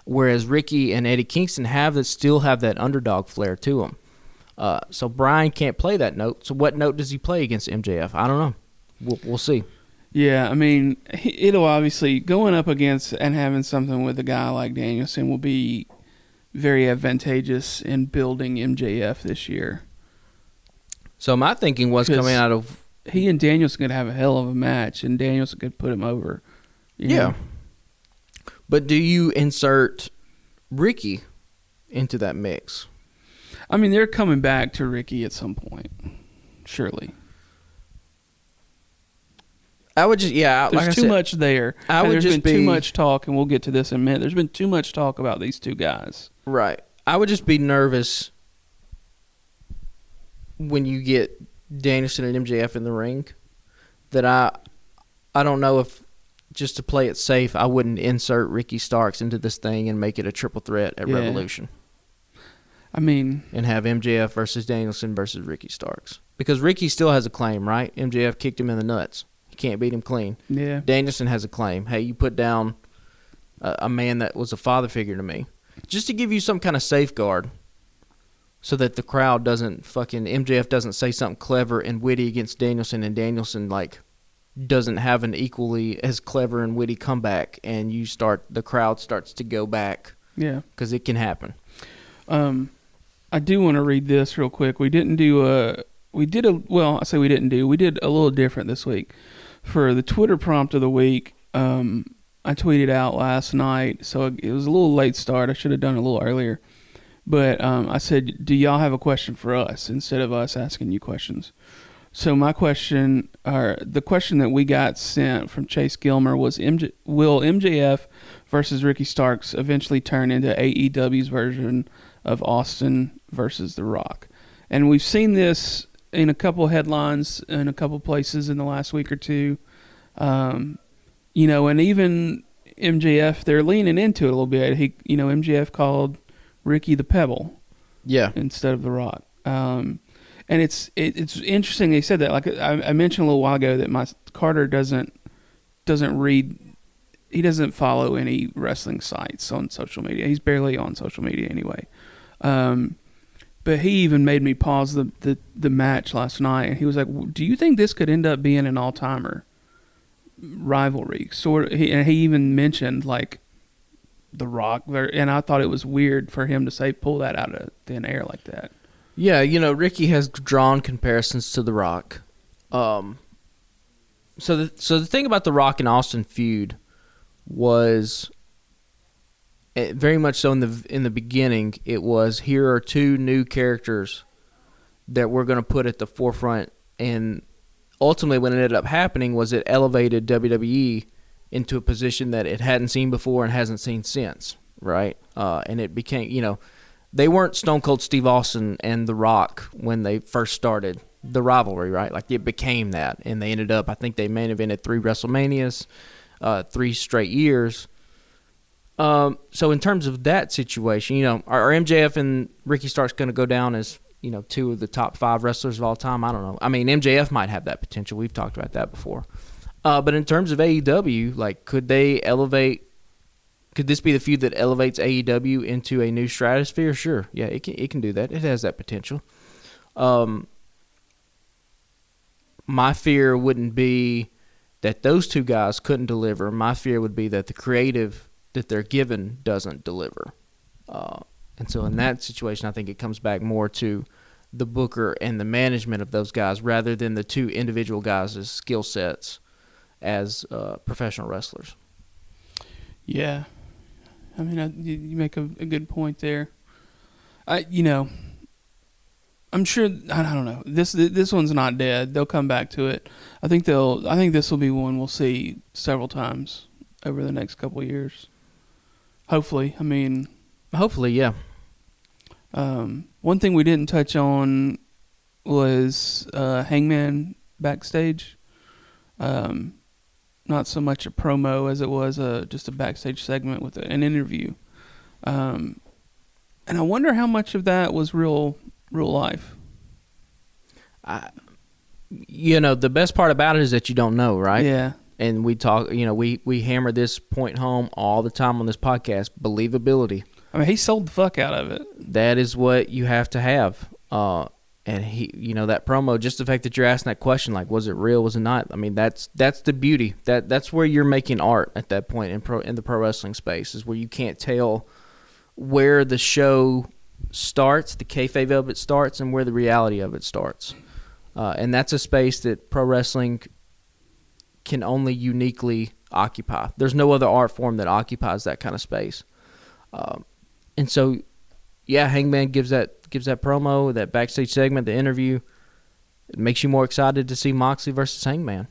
Whereas Ricky and Eddie Kingston still have that underdog flair to them. So Bryan can't play that note. So what note does he play against MJF? I don't know. We'll see. Yeah, I mean, it'll obviously, going up against and having something with a guy like Danielson will be very advantageous in building MJF this year. So my thinking was coming out of... He and Danielson could have a hell of a match, and Danielson could put him over. Yeah. But do you insert Ricky into that mix? I mean, they're coming back to Ricky at some point, surely. I would just, there's too much there. There's been too much talk, and we'll get to this in a minute. There's been too much talk about these two guys. Right. I would just be nervous when you get Danielson and MJF in the ring that I don't know if, just to play it safe, I wouldn't insert Ricky Starks into this thing and make it a triple threat at Revolution. I mean... And have MJF versus Danielson versus Ricky Starks. Because Ricky still has a claim, right? MJF kicked him in the nuts. You can't beat him clean. Yeah. Danielson has a claim. Hey, you put down a man that was a father figure to me. Just to give you some kind of safeguard so that the crowd doesn't MJF doesn't say something clever and witty against Danielson, and Danielson, doesn't have an equally as clever and witty comeback, and the crowd starts to go back. Yeah. Because it can happen. I do want to read this real quick. We did a little different this week. For the Twitter prompt of the week, I tweeted out last night, so it was a little late start. I should have done it a little earlier. But I said, do y'all have a question for us instead of us asking you questions? So my question, or the question that we got sent from Chase Gilmer was, will MJF versus Ricky Starks eventually turn into AEW's version of Austin versus The Rock? And we've seen this in a couple headlines in a couple places in the last week or two. And even MJF, they're leaning into it a little bit. MJF called Ricky the Pebble, instead of The Rock. And it's interesting they said that. Like I mentioned a little while ago that Carter doesn't read. He doesn't follow any wrestling sites on social media. He's barely on social media anyway. But he even made me pause the match last night, and he was like, "Do you think this could end up being an all-timer rivalry?" And he even mentioned The Rock, and I thought it was weird for him to pull that out of thin air like that. Yeah, Ricky has drawn comparisons to The Rock. So the thing about The Rock and Austin feud was very much so in the beginning. It was, here are two new characters that we're going to put at the forefront, and ultimately what ended up happening was it elevated WWE into a position that it hadn't seen before and hasn't seen since, right? And it became, they weren't Stone Cold Steve Austin and The Rock when they first started the rivalry, right? Like, it became that, and they ended up, I think they main evented 3 WrestleManias, 3 straight years. So in terms of that situation, are MJF and Ricky Starks going to go down as, 2 of the top 5 wrestlers of all time? I don't know. I mean, MJF might have that potential. We've talked about that before. But in terms of AEW, like, could they elevate? Could this be the feud that elevates AEW into a new stratosphere? Sure. Yeah, it can do that. It has that potential. My fear wouldn't be that those 2 guys couldn't deliver. My fear would be that the creative that they're given doesn't deliver. And so in that situation, I think it comes back more to the booker and the management of those guys rather than the 2 individual guys' skill sets as professional wrestlers. Yeah. I mean, you make a good point there. I'm sure. I don't know. This one's not dead. They'll come back to it. I think this will be one we'll see several times over the next couple of years. Hopefully. I mean, hopefully, yeah. One thing we didn't touch on was Hangman backstage. Not so much a promo as it was just a backstage segment with an interview. And I wonder how much of that was real life. The best part about it is that you don't know, right? Yeah. And we talk, we hammer this point home all the time on this podcast, believability. I mean, he sold the fuck out of it. That is what you have to have. And he, that promo, just the fact that you're asking that question, like, was it real, was it not? I mean, that's the beauty. That's where you're making art at that point in the pro wrestling space, is where you can't tell where the show starts, the kayfabe of it starts, and where the reality of it starts. And that's a space that pro wrestling can only uniquely occupy. There's no other art form that occupies that kind of space. And so, yeah, Hangman gives that promo, that backstage segment, the interview. It makes you more excited to see Moxley versus Hangman.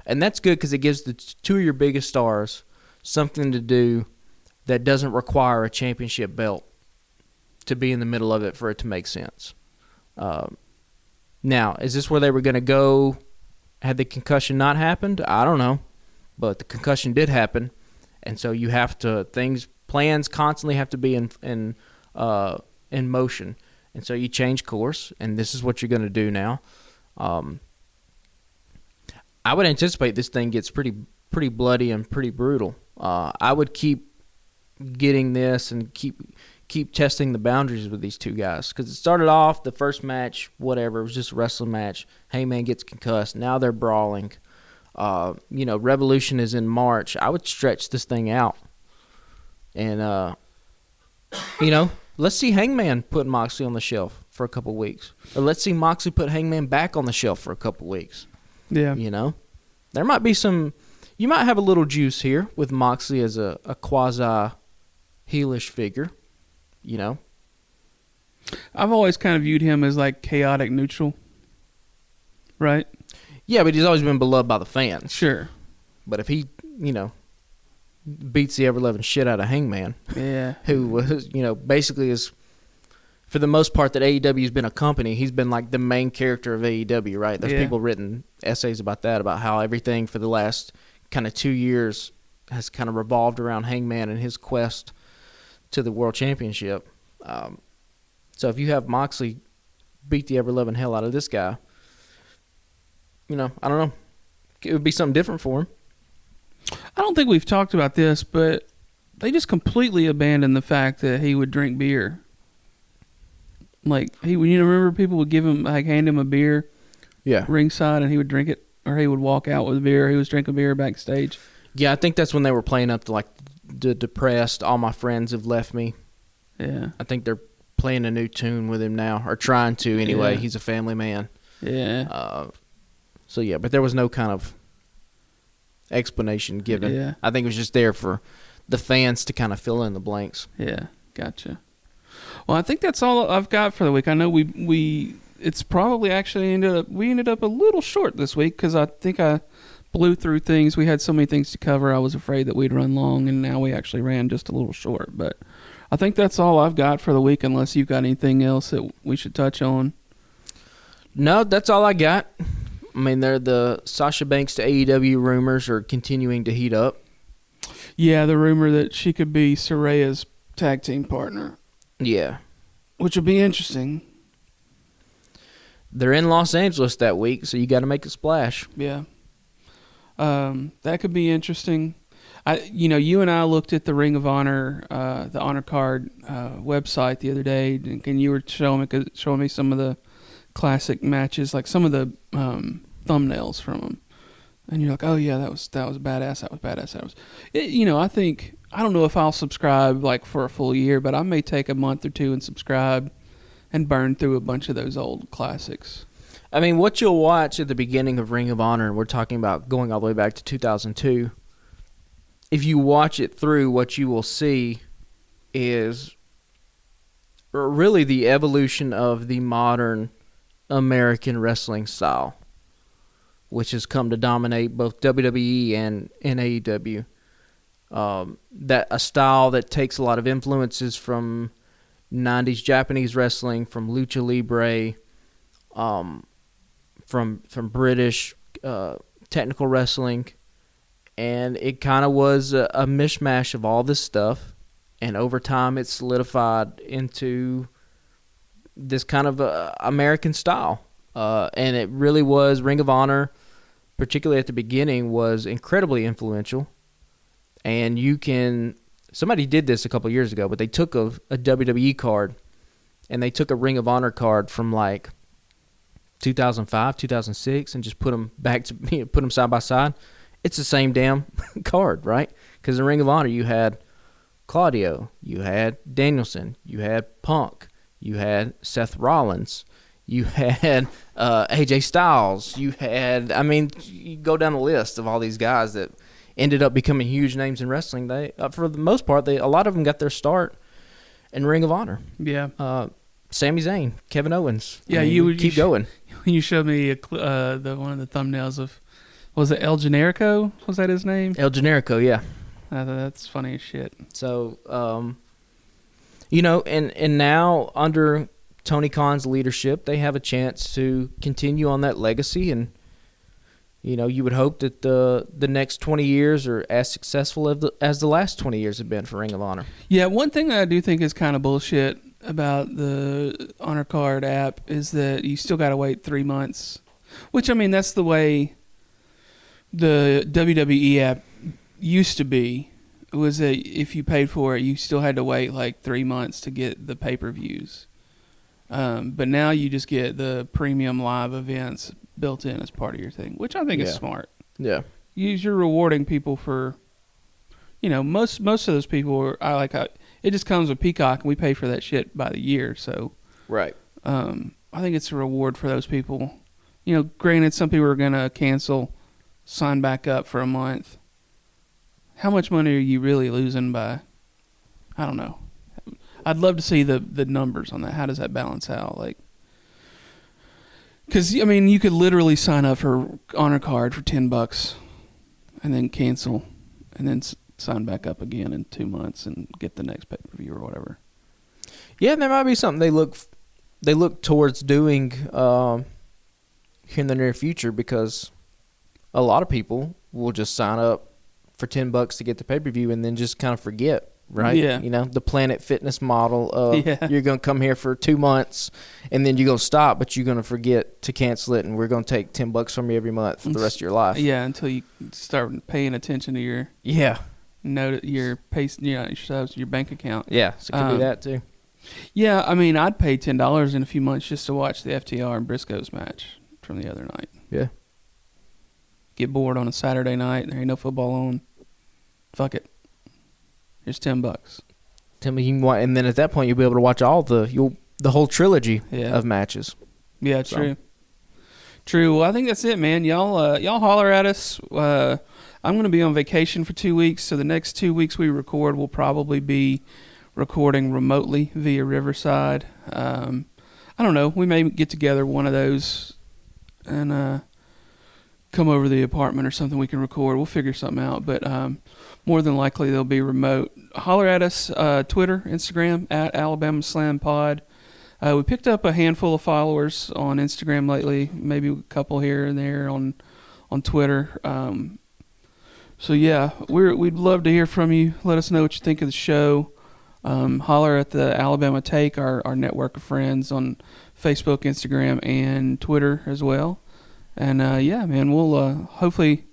And that's good because it gives the 2 of your biggest stars something to do that doesn't require a championship belt to be in the middle of it for it to make sense. Now, is this where they were going to go had the concussion not happened? I don't know. But the concussion did happen. And so you have to, plans constantly have to be in motion. And so you change course, and this is what you're going to do now. I would anticipate this thing gets pretty bloody and pretty brutal. I would keep getting this and keep testing the boundaries with these 2 guys, because it started off the first match, whatever, it was just a wrestling match. Heyman gets concussed. Now they're brawling. Revolution is in March. I would stretch this thing out, and let's see Hangman put Moxley on the shelf for a couple weeks, or let's see Moxley put Hangman back on the shelf for a couple weeks. Yeah, there might be some. You might have a little juice here with Moxley as a quasi heelish figure. I've always kind of viewed him as like chaotic neutral, right? Yeah, but he's always been beloved by the fans. Sure. But if he, beats the ever-loving shit out of Hangman, yeah, who was, basically is, for the most part that AEW has been a company, he's been like the main character of AEW, right? There's people written essays about that, about how everything for the last kind of 2 years has kind of revolved around Hangman and his quest to the World Championship. So if you have Moxley beat the ever-loving hell out of this guy, I don't know. It would be something different for him. I don't think we've talked about this, but they just completely abandoned the fact that he would drink beer. Like, remember people would hand him a beer ringside, and he would drink it, or he would walk out with a beer. He was drinking beer backstage. Yeah, I think that's when they were playing up to, like, the depressed, all my friends have left me. Yeah. I think they're playing a new tune with him now, or trying to anyway. Yeah. He's a family man. Yeah. So, yeah, but there was no kind of explanation given. Yeah. I think it was just there for the fans to kind of fill in the blanks. Yeah, gotcha. Well, I think that's all I've got for the week. I know it's probably actually we ended up a little short this week because I think I blew through things. We had so many things to cover. I was afraid that we'd run long, and now we actually ran just a little short. But I think that's all I've got for the week, unless you've got anything else that we should touch on. No, that's all I got. I mean, the Sasha Banks to AEW rumors are continuing to heat up. Yeah, the rumor that she could be Saraya's tag team partner. Yeah. Which would be interesting. They're in Los Angeles that week, so you got to make a splash. Yeah. That could be interesting. You and I looked at the Ring of Honor, the Honor Card website the other day, and you were showing me some of the classic matches, like some of the thumbnails from them, and you're like, oh yeah, that was badass. That was badass. I don't know if I'll subscribe like for a full year, but I may take a month or two and subscribe and burn through a bunch of those old classics. I mean, what you'll watch at the beginning of Ring of Honor, and we're talking about going all the way back to 2002, if you watch it through, what you will see is really the evolution of the modern American wrestling style, which has come to dominate both WWE and AEW. That a style that takes a lot of influences from 90s Japanese wrestling, from lucha libre, from British technical wrestling, and it kind of was a mishmash of all this stuff, and over time it solidified into this kind of American style, and it really was. Ring of Honor, particularly at the beginning, was incredibly influential. And somebody did this a couple of years ago, but they took a WWE card and they took a Ring of Honor card from like 2005, 2006, and just put them put them side by side. It's the same damn card, right? Because in Ring of Honor, you had Claudio, you had Danielson, you had Punk, you had Seth Rollins, you had AJ Styles, you go down the list of all these guys that ended up becoming huge names in wrestling. They, for the most part, a lot of them got their start in Ring of Honor. Yeah. Sami Zayn, Kevin Owens. Yeah, keep going. You showed me one of the thumbnails of, was it El Generico? Was that his name? El Generico, yeah. That's funny as shit. So, and now under Tony Khan's leadership, they have a chance to continue on that legacy, and you would hope that the next 20 years are as successful as the last 20 years have been for Ring of Honor. Yeah, one thing that I do think is kind of bullshit about the Honor Card app is that you still got to wait 3 months, which, I mean, that's the way the WWE app used to be. It was that if you paid for it, you still had to wait like 3 months to get the pay-per-views. But now you just get the premium live events built in as part of your thing, which I think is smart. Yeah. You're rewarding people for, most of those people it just comes with Peacock, and we pay for that shit by the year. So, right. I think it's a reward for those people. Granted, some people are gonna cancel, sign back up for a month. How much money are you really losing by? I don't know. I'd love to see the numbers on that. How does that balance out? Because, you could literally sign up for Honor Card for $10 and then cancel and then sign back up again in 2 months and get the next pay-per-view or whatever. Yeah, there might be something they look towards doing here in the near future, because a lot of people will just sign up for $10 to get the pay-per-view and then just kind of forget. Right? Yeah. The Planet Fitness model of you're going to come here for 2 months and then you're going to stop, but you're going to forget to cancel it, and we're going to take $10 from you every month for the rest of your life. Yeah, until you start paying attention to your your subs, your bank account. Yeah, so it could be that too. Yeah, I'd pay $10 in a few months just to watch the FTR and Briscoes match from the other night. Yeah. Get bored on a Saturday night, there ain't no football on. Fuck it. Here's $10. Tell me, and then at that point you'll be able to watch all the whole trilogy of matches. Yeah, true. Well, I think that's it, man. Y'all holler at us. I'm going to be on vacation for 2 weeks, so the next 2 weeks we record, we'll probably be recording remotely via Riverside. I don't know. We may get together one of those and come over to the apartment or something, we can record. We'll figure something out. But more than likely, they'll be remote. Holler at us, Twitter, Instagram, at Alabama Slam Pod. We picked up a handful of followers on Instagram lately, maybe a couple here and there on Twitter. So, yeah, we'd love to hear from you. Let us know what you think of the show. Holler at the Alabama Take, our network of friends on Facebook, Instagram, and Twitter as well. And, yeah, man, we'll hopefully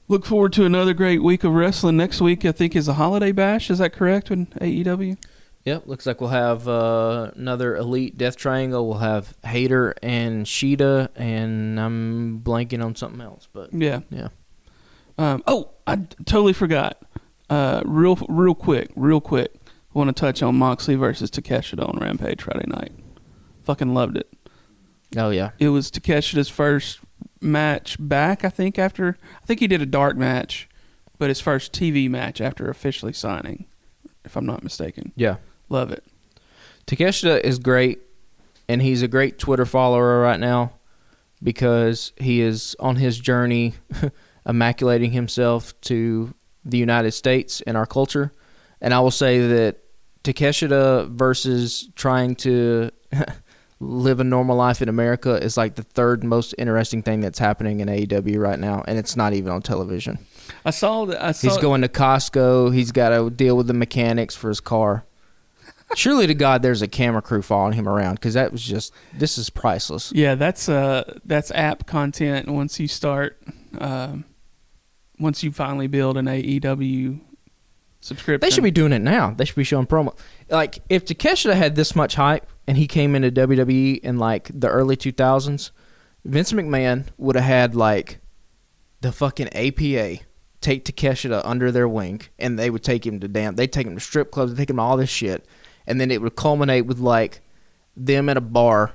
look forward to another great week of wrestling. Next week, I think, is a holiday bash. Is that correct with AEW? Yep, looks like we'll have another Elite Death Triangle. We'll have Hayter and Sheeta, and I'm blanking on something else. But yeah. Oh, I totally forgot. Real quick. I want to touch on Moxley versus Takeshita on Rampage Friday night. Fucking loved it. Oh, yeah. It was Takeshita's first match back, I think he did a dark match, but his first TV match after officially signing, if I'm not mistaken. Yeah. Love it. Takeshita is great, and he's a great Twitter follower right now because he is on his journey immaculating himself to the United States and our culture. And I will say that Takeshita versus trying to live a normal life in America is like the third most interesting thing that's happening in AEW right now, and it's not even on television. I saw that. He's going to Costco. He's got to deal with the mechanics for his car. Surely to God, there's a camera crew following him around because this is priceless. Yeah, that's app content. Once you start, once you finally build an AEW subscription, they should be doing it now. They should be showing promo. Like if Takeshita had this much hype and he came into WWE in like the early 2000s, Vince McMahon would have had like the fucking APA take Takeshita under their wing, and they would take him to they'd take him to strip clubs, they'd take him to all this shit, and then it would culminate with like them at a bar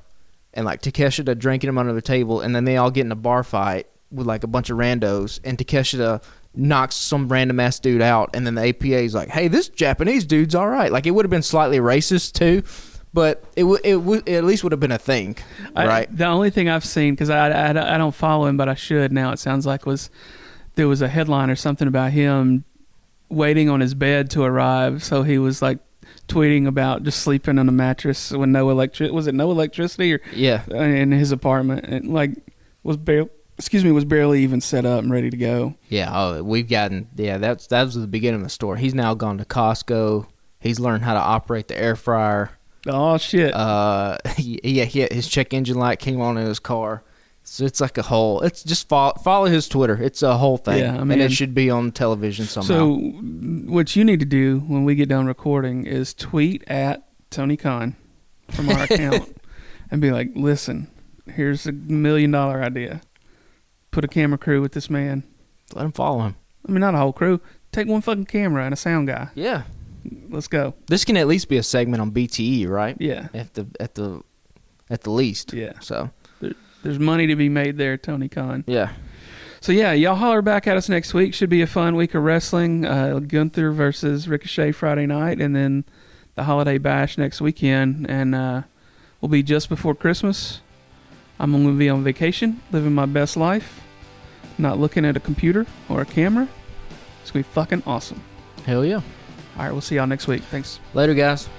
and like Takeshita drinking him under the table, and then they all get in a bar fight with like a bunch of randos, and Takeshita knocks some random ass dude out, and then the APA is like, "Hey, this Japanese dude's all right." Like it would have been slightly racist too, but it at least would have been a thing, right? The only thing I've seen, because I don't follow him, but I should now. It sounds like there was a headline or something about him waiting on his bed to arrive, so he was like tweeting about just sleeping on a mattress with no electricity or yeah, in his apartment, and like was barely even set up and ready to go. Yeah, that was the beginning of the story. He's now gone to Costco. He's learned how to operate the air fryer. Oh shit. His check engine light came on in his car. So it's like a whole. It's just follow his Twitter. It's a whole thing. Yeah, I mean, and it should be on television somehow. So what you need to do when we get done recording is tweet at Tony Khan from our account and be like, "Listen, here's $1 million idea. Put a camera crew with this man. Let him follow him. I mean, not a whole crew. Take one fucking camera and a sound guy. Yeah. Let's go." This can at least be a segment on BTE, right? Yeah. At the least. Yeah. So there's money to be made there, Tony Khan. yeah. So yeah, y'all holler back at us next week. Should be a fun week of wrestling. Gunther versus Ricochet Friday night, and then the Holiday Bash next weekend. And we'll be just before Christmas. I'm going to be on vacation, living my best life, not looking at a computer or a camera. It's going to be fucking awesome. Hell yeah. All right, we'll see y'all next week. Thanks. Later, guys.